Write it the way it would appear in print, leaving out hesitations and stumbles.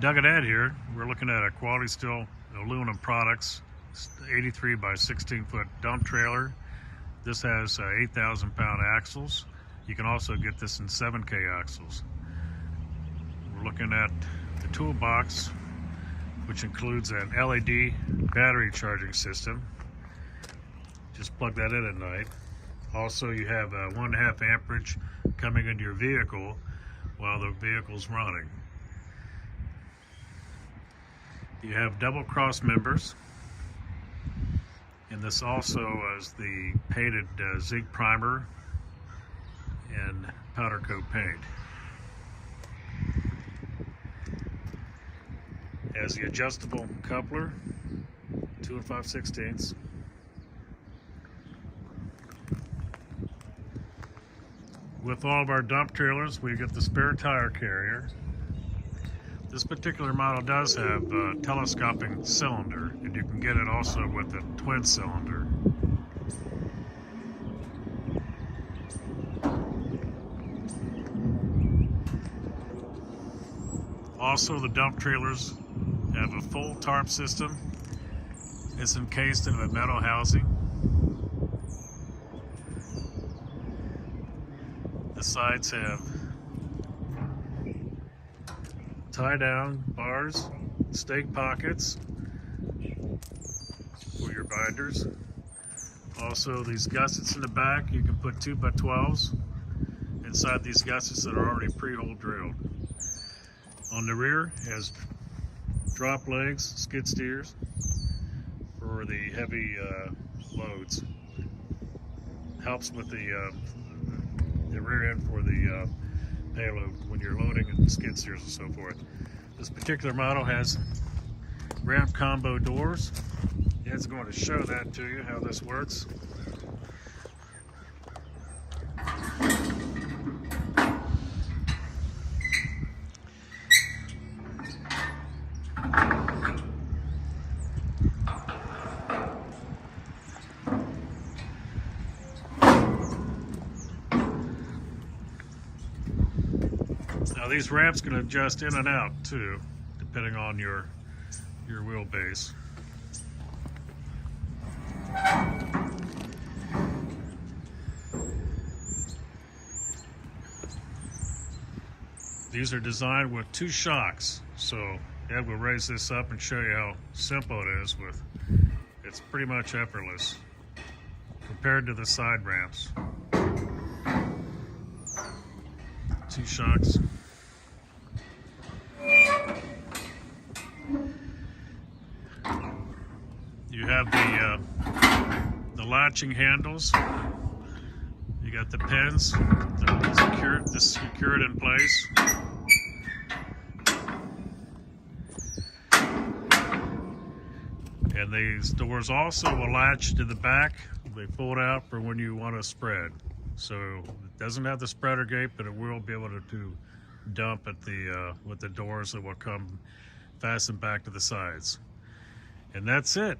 Doug and Ed here. We're looking at a Quality Steel Aluminum Products 83 by 16 foot dump trailer. This has 8,000 pound axles. You can also get this in 7K axles. We're looking at the toolbox, which includes an LED battery charging system. Just plug that in at night. Also, you have 1.5 amperage coming into your vehicle while the vehicle's running. You have double cross members, and this also is the painted zinc primer and powder coat paint. Has the adjustable coupler, 2 5/16. With all of our dump trailers, we get the spare tire carrier. This particular model does have a telescoping cylinder, and you can get it also with a twin cylinder. Also, the dump trailers have a full tarp system. It's encased in a metal housing. The sides have tie-down bars, stake pockets for your binders. Also, these gussets in the back, you can put 2 by 12s inside these gussets that are already pre-hole drilled. On the rear, it has drop legs, skid steers for the heavy loads. Helps with the rear end for the payload when you're loading and skid steers and so forth. This particular model has ramp combo doors. Ed's going to show that to you, how this works. Now these ramps can adjust in and out too, depending on your wheelbase. These are designed with 2 shocks, so Ed will raise this up and show you how simple it is. It's pretty much effortless compared to the side ramps. 2 shocks. You have the latching handles. You got the pins to secure it in place. And these doors also will latch to the back. They fold out for when you want to spread. So it doesn't have the spreader gate, but it will be able to dump at the with the doors that will come fastened back to the sides. And that's it.